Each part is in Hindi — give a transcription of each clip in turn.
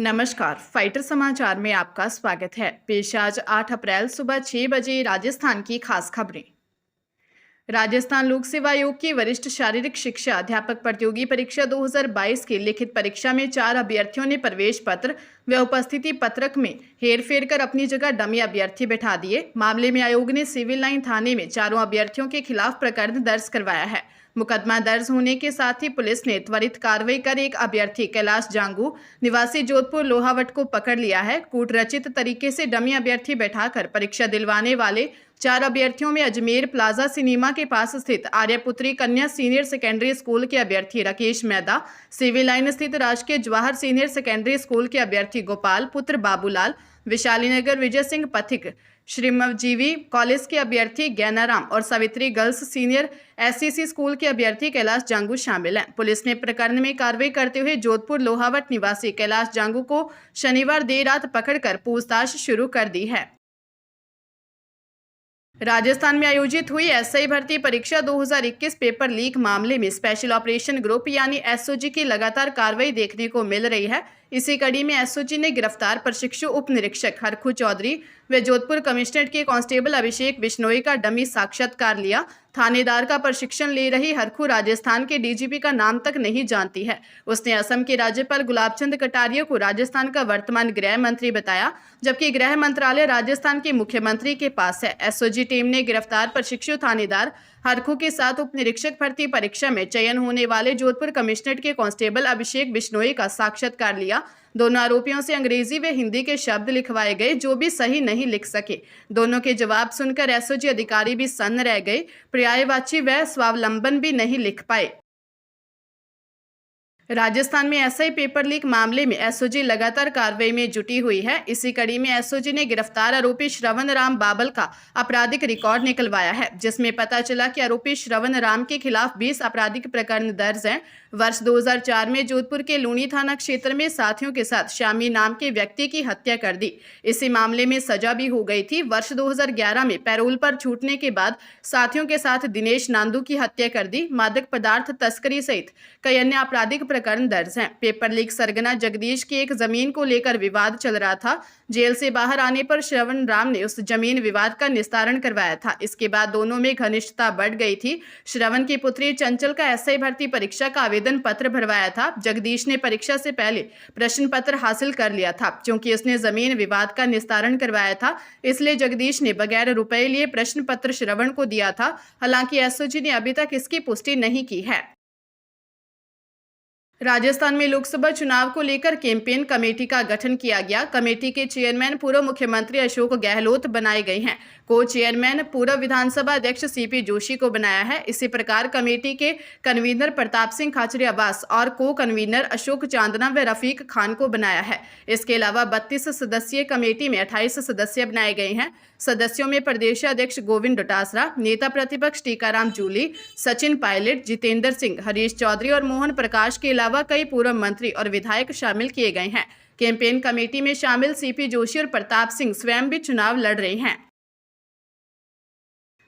नमस्कार, फाइटर समाचार में आपका स्वागत है। पेश आज 8 अप्रैल सुबह 6 बजे राजस्थान की खास खबरें। राजस्थान लोक सेवा आयोग की वरिष्ठ शारीरिक शिक्षा अध्यापक प्रतियोगी परीक्षा 2022 की लिखित परीक्षा में 4 अभ्यर्थियों ने प्रवेश पत्र व उपस्थिति पत्रक में हेरफेर कर अपनी जगह डमी अभ्यर्थी बैठा दिए। मामले में आयोग ने सिविल लाइन थाने में चारों अभ्यर्थियों के खिलाफ प्रकरण दर्ज करवाया है। मुकदमा दर्ज होने के साथ ही पुलिस ने त्वरित कार्रवाई कर एक अभ्यर्थी कैलाश जांगू निवासी जोधपुर लोहावट को पकड़ लिया है। कूट रचित तरीके से डमी अभ्यर्थी बैठाकर परीक्षा दिलवाने वाले 4 अभ्यर्थियों में अजमेर प्लाजा सिनेमा के पास स्थित आर्यपुत्री कन्या सीनियर सेकेंडरी स्कूल के अभ्यर्थी राकेश मैदा, सिविल लाइन स्थित राजकीय जवाहर सीनियर सेकेंडरी स्कूल के अभ्यर्थी गोपाल पुत्र बाबूलाल, विशालीनगर विजय सिंह पथिक, श्रीमवजीवी कॉलेज के अभ्यर्थी ज्ञानाराम और Savitri girls senior SCC school के अभ्यर्थी कैलाश जांगू शामिल हैं। पुलिस ने प्रकरण में कार्रवाई करते हुए जोधपुर लोहावट निवासी कैलाश जांगू को शनिवार देर रात पकड़कर पूछताछ शुरू कर दी है। राजस्थान में आयोजित हुई एसआई भर्ती परीक्षा 2021 पेपर लीक मामले में स्पेशल ऑपरेशन ग्रुप यानी एसओजी की लगातार कार्रवाई देखने को मिल रही है। इसी कड़ी में एसओजी ने गिरफ्तार प्रशिक्षु उप निरीक्षक हरखू चौधरी व जोधपुर कमिश्नरेट के कांस्टेबल अभिषेक बिश्नोई का डमी साक्षात्कार लिया। थानेदार का प्रशिक्षण ले रही हरखू राजस्थान के डीजीपी का नाम तक नहीं जानती है। उसने असम के राज्यपाल गुलाबचंद कटारिया को राजस्थान का वर्तमान गृह मंत्री बताया, जबकि गृह मंत्रालय राजस्थान के मुख्यमंत्री के पास है। एसओजी टीम ने गिरफ्तार प्रशिक्षु थानेदार हरखू के साथ उप निरीक्षक भर्ती परीक्षा में चयन होने वाले जोधपुर कमिश्नरेट के कांस्टेबल अभिषेक बिश्नोई का साक्षात्कार लिया। दोनों आरोपियों से अंग्रेजी व हिंदी के शब्द लिखवाए गए, जो भी सही नहीं लिख सके। दोनों के जवाब सुनकर एसओजी अधिकारी भी सन्न रह गए। पर्यायवाची व स्वावलंबन भी नहीं लिख पाए। राजस्थान में एसआई पेपर लीक मामले में एसओजी लगातार कार्रवाई में जुटी हुई है। इसी कड़ी में एसओजी ने गिरफ्तार आरोपी श्रवण राम बाबल का आपराधिक रिकॉर्ड निकलवाया है, जिसमें पता चला कि आरोपी श्रवण राम के खिलाफ 20 आपराधिक प्रकरण दर्ज हैं। वर्ष 2004 में जोधपुर के लूणी थाना क्षेत्र में साथियों के साथ शामी नाम के व्यक्ति की हत्या कर दी। इसी मामले में सजा भी हो गई थी। वर्ष 2011 में पैरोल पर छूटने के बाद साथियों के साथ दिनेश नांदू की हत्या कर दी। मादक पदार्थ तस्करी सहित कई अन्य आपराधिक प्रकरण दर्ज हैं। पेपर लीक सरगना जगदीश की एक जमीन को लेकर विवाद चल रहा था। जेल से बाहर आने पर श्रवण राम ने उस जमीन विवाद का निस्तारण करवाया था। इसके बाद दोनों में घनिष्ठता बढ़ गई थी। श्रवण की पुत्री चंचल का एसआई भर्ती परीक्षा का आवेदन पत्र भरवाया था। जगदीश ने परीक्षा से पहले प्रश्न पत्र हासिल कर लिया था। क्योंकि उसने जमीन विवाद का निस्तारण करवाया था, इसलिए जगदीश ने बगैर रुपए लिए प्रश्न पत्र श्रवण को दिया था। हालांकि एसओजी ने अभी तक इसकी पुष्टि नहीं की है। राजस्थान में लोकसभा चुनाव को लेकर कैंपेन कमेटी का गठन किया गया। कमेटी के चेयरमैन पूर्व मुख्यमंत्री अशोक गहलोत बनाए गए हैं। को चेयरमैन पूर्व विधानसभा अध्यक्ष सीपी जोशी को बनाया है। इसी प्रकार कमेटी के कन्वीनर प्रताप सिंह खाचरियावास और को कन्वीनर अशोक चांदना व रफीक खान को बनाया है। इसके अलावा 32 सदस्यीय कमेटी में 28 सदस्य बनाए गए हैं। सदस्यों में प्रदेशाध्यक्ष गोविंद डोटासरा, नेता प्रतिपक्ष टीकाराम जूली, सचिन पायलट, जितेंद्र सिंह, हरीश चौधरी और मोहन प्रकाश के अलावा कई पूर्व मंत्री और विधायक शामिल किए गए हैं। कैंपेन कमेटी में शामिल सीपी जोशी और प्रताप सिंह स्वयं भी चुनाव लड़ रहे हैं।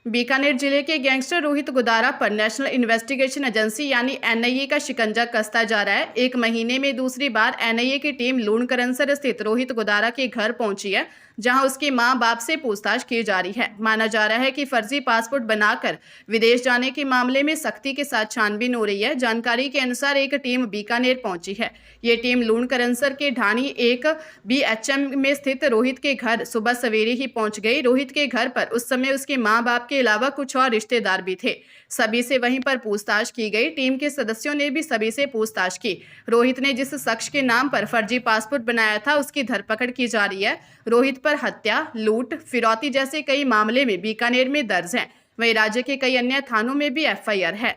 बीकानेर जिले के गैंगस्टर रोहित गुदारा पर नेशनल इन्वेस्टिगेशन एजेंसी यानी एनआईए का शिकंजा कसता जा रहा है। एक महीने में दूसरी बार एनआईए की टीम लूणकरनसर स्थित रोहित गुदारा के घर पहुंची है, जहां उसके मां बाप से पूछताछ की जा रही है। माना जा रहा है कि फर्जी पासपोर्ट बनाकर विदेश जाने के मामले में सख्ती के साथ छानबीन हो रही है। जानकारी के अनुसार एक टीम बीकानेर पहुंची है। ये टीम लूणकरनसर के ढाणी 1 BHM में स्थित रोहित के घर सुबह सवेरे ही पहुंच गई। रोहित के घर पर उस समय उसके मां बाप के अलावा कुछ और रिश्तेदार भी थे। सभी से वहीं पर पूछताछ की गई। टीम के सदस्यों ने भी सभी से पूछताछ की। रोहित ने जिस शख्स के नाम पर फर्जी पासपोर्ट बनाया था, उसकी धरपकड़ की जा रही है। रोहित पर हत्या, लूट, फिरौती जैसे कई मामले में बीकानेर में दर्ज हैं। वहीं राज्य के कई अन्य थानों में भी एफआईआर है।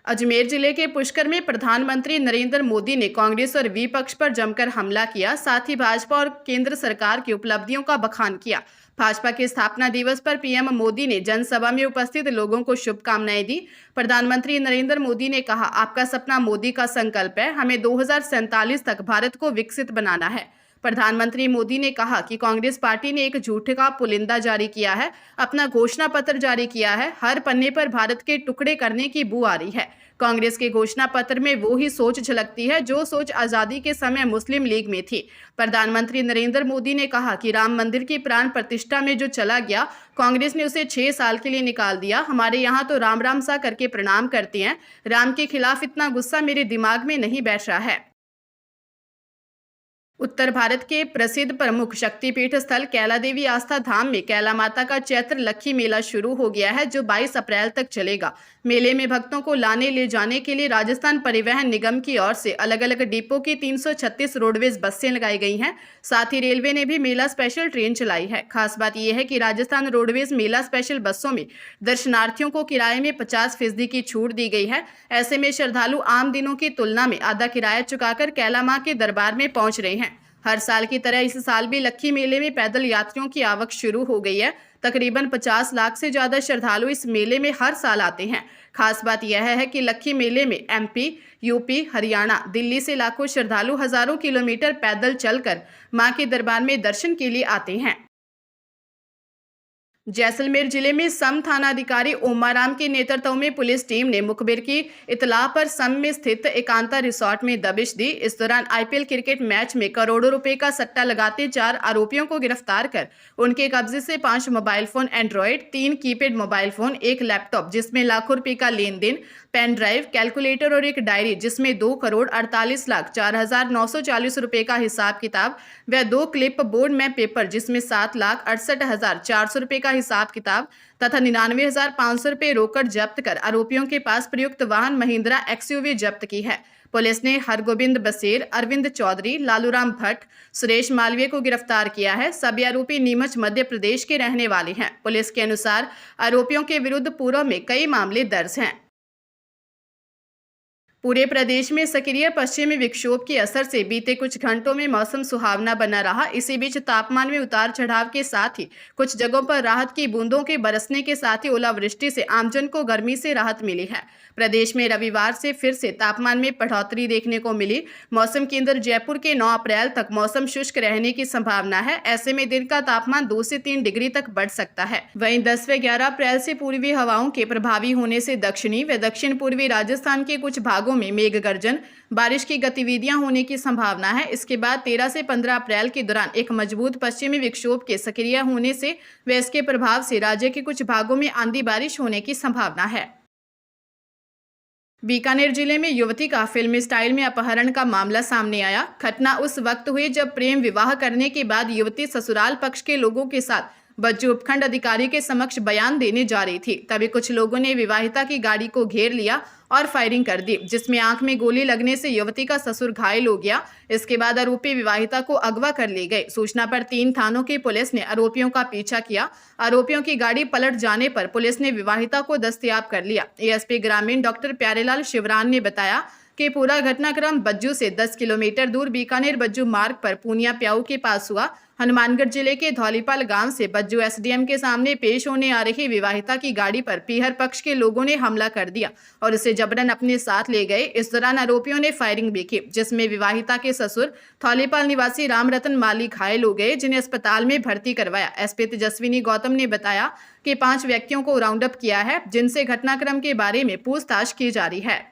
अजमेर जिले के पुष्कर में प्रधानमंत्री नरेंद्र मोदी ने कांग्रेस और विपक्ष पर जमकर हमला किया। साथ ही भाजपा और केंद्र सरकार की उपलब्धियों का बखान किया। भाजपा के स्थापना दिवस पर पीएम मोदी ने जनसभा में उपस्थित लोगों को शुभकामनाएं दी। प्रधानमंत्री नरेंद्र मोदी ने कहा, आपका सपना मोदी का संकल्प है। हमें 2047 तक भारत को विकसित बनाना है। प्रधानमंत्री मोदी ने कहा कि कांग्रेस पार्टी ने एक झूठ का पुलिंदा जारी किया है, अपना घोषणा पत्र जारी किया है। हर पन्ने पर भारत के टुकड़े करने की बू आ रही है। कांग्रेस के घोषणा पत्र में वो ही सोच झलकती है जो सोच आजादी के समय मुस्लिम लीग में थी। प्रधानमंत्री नरेंद्र मोदी ने कहा कि राम मंदिर की प्राण प्रतिष्ठा में जो चला गया, कांग्रेस ने उसे 6 साल के लिए निकाल दिया। हमारे यहाँ तो राम राम सा करके प्रणाम करते हैं। राम के खिलाफ इतना गुस्सा मेरे दिमाग में नहीं बैठ रहा है। उत्तर भारत के प्रसिद्ध प्रमुख शक्तिपीठ स्थल कैला देवी आस्था धाम में कैला माता का चैत्र लक्खी मेला शुरू हो गया है, जो 22 अप्रैल तक चलेगा। मेले में भक्तों को लाने ले जाने के लिए राजस्थान परिवहन निगम की ओर से अलग अलग डिपो की 336 रोडवेज बसें लगाई गई हैं। साथ ही रेलवे ने भी मेला स्पेशल ट्रेन चलाई है। खास बात यह है कि राजस्थान रोडवेज मेला स्पेशल बसों में दर्शनार्थियों को किराए में 50% की छूट दी गई है। ऐसे में श्रद्धालु आम दिनों की तुलना में आधा किराया चुकाकर कैला मां के दरबार में पहुंच रहे हैं। हर साल की तरह इस साल भी लक्खी मेले में पैदल यात्रियों की आवक शुरू हो गई है। तकरीबन 50 लाख से ज्यादा श्रद्धालु इस मेले में हर साल आते हैं। खास बात यह है कि लक्खी मेले में एमपी, यूपी, हरियाणा, दिल्ली से लाखों श्रद्धालु हजारों किलोमीटर पैदल चलकर मां के दरबार में दर्शन के लिए आते हैं। जैसलमेर जिले में सम थानाधिकारी ओमाराम के नेतृत्व में पुलिस टीम ने मुखबिर की इतला पर सम में स्थित एकांता रिसोर्ट में दबिश दी। इस दौरान आईपीएल क्रिकेट मैच में करोड़ों रुपए का सट्टा लगाते 4 आरोपियों को गिरफ्तार कर उनके कब्जे से 5 mobile phone Android, 3 keypad mobile phone, 1 laptop जिसमें लाखों रुपए का लेन देन, पेन ड्राइव, कैलकुलेटर और एक डायरी जिसमें 2,48,04,940 रुपए का हिसाब किताब व 2 क्लिप बोर्ड में पेपर जिसमें 7,68,400 रुपए का हिसाब किताब तथा 99,500 रुपए रोकड़ जब्त कर आरोपियों के पास प्रयुक्त वाहन महिंद्रा एक्सयूवी जब्त की है। पुलिस ने हरगोबिंद बसेर, अरविंद चौधरी, लालूराम भट्ट, सुरेश मालवीय को गिरफ्तार किया है। सभी आरोपी नीमच मध्य प्रदेश के रहने वाले हैं। पुलिस के अनुसार आरोपियों के विरुद्ध पूर्व में कई मामले दर्ज हैं। पूरे प्रदेश में सक्रिय पश्चिमी विक्षोभ के असर से बीते कुछ घंटों में मौसम सुहावना बना रहा। इसी बीच तापमान में उतार चढ़ाव के साथ ही कुछ जगहों पर राहत की बूंदों के बरसने के साथ ही ओलावृष्टि से आमजन को गर्मी से राहत मिली है। प्रदेश में रविवार से फिर से तापमान में बढ़ोतरी देखने को मिली। मौसम केंद्र जयपुर के 9 अप्रैल तक मौसम शुष्क रहने की संभावना है। ऐसे में दिन का तापमान 2 से 3 डिग्री तक बढ़ सकता है। वहीं 10 व 11 अप्रैल से पूर्वी हवाओं के प्रभावी होने से दक्षिणी व दक्षिण पूर्वी राजस्थान के कुछ भागों में मेघ गर्जन, बारिश की गतिविधियां होने की संभावना है। इसके बाद 13 से 15 अप्रैल के दौरान एक मजबूत पश्चिमी विक्षोभ के सक्रिय होने से व इसके प्रभाव से राज्य के कुछ भागों में आंधी बारिश होने की संभावना है। बीकानेर जिले में युवती का फिल्मी स्टाइल में अपहरण का मामला सामने आया। घटना उस वक्त हुई जब प्रेम विवाह करने के बाद युवती ससुराल पक्ष के लोगों के साथ बज्जू उपखंड अधिकारी के समक्ष बयान देने जा रही थी। तभी कुछ लोगों ने विवाहिता की गाड़ी को घेर लिया और फायरिंग कर दी, जिसमें आंख में गोली लगने से युवती का ससुर घायल हो गया। इसके बाद आरोपी विवाहिता को अगवा कर ले गए। सूचना पर 3 थानों की पुलिस ने आरोपियों का पीछा किया। आरोपियों की गाड़ी पलट जाने पर पुलिस ने विवाहिता को दस्तयाब कर लिया। एएसपी ग्रामीण डॉक्टर प्यारेलाल शिवरान ने बताया कि पूरा घटनाक्रम बज्जू से 10 किलोमीटर दूर बीकानेर बज्जू मार्ग पर पूनिया प्याऊ के पास हुआ। हनुमानगढ़ जिले के धौलीपाल गांव से बज्जू एसडीएम के सामने पेश होने आ रही विवाहिता की गाड़ी पर पीहर पक्ष के लोगों ने हमला कर दिया और उसे जबरन अपने साथ ले गए। इस दौरान आरोपियों ने फायरिंग भी की, जिसमें विवाहिता के ससुर धौलीपाल निवासी रामरतन माली घायल हो गए, जिन्हें अस्पताल में भर्ती करवाया। एसपी तेजस्विनी गौतम ने बताया कि 5 व्यक्तियों को राउंड अप किया है, जिनसे घटनाक्रम के बारे में पूछताछ की जा रही है।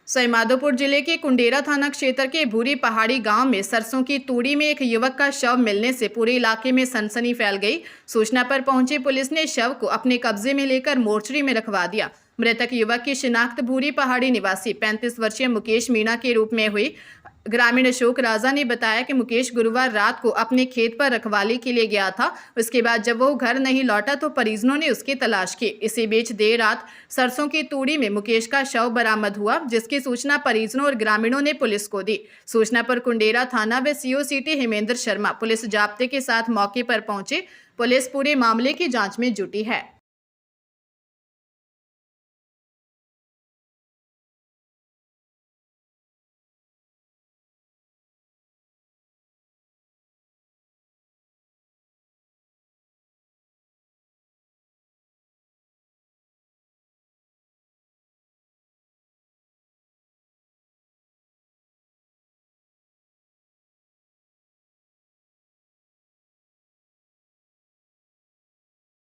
सवाईमाधोपुर जिले के कुंडेरा थाना क्षेत्र के भूरी पहाड़ी गांव में सरसों की तूड़ी में एक युवक का शव मिलने से पूरे इलाके में सनसनी फैल गई। सूचना पर पहुंची पुलिस ने शव को अपने कब्जे में लेकर मोर्चरी में रखवा दिया। मृतक युवक की शिनाख्त भूरी पहाड़ी निवासी 35 वर्षीय मुकेश मीणा के रूप में हुई। ग्रामीण अशोक राजा ने बताया कि मुकेश गुरुवार रात को अपने खेत पर रखवाली के लिए गया था। उसके बाद जब वो घर नहीं लौटा तो परिजनों ने उसकी तलाश की। इसी बीच देर रात सरसों की तूड़ी में मुकेश का शव बरामद हुआ, जिसकी सूचना परिजनों और ग्रामीणों ने पुलिस को दी। सूचना पर कुंडेरा थाना व CO city Hemendra Sharma police जाब्ते के साथ मौके पर पहुंचे। पुलिस पूरे मामले की जांच में जुटी है।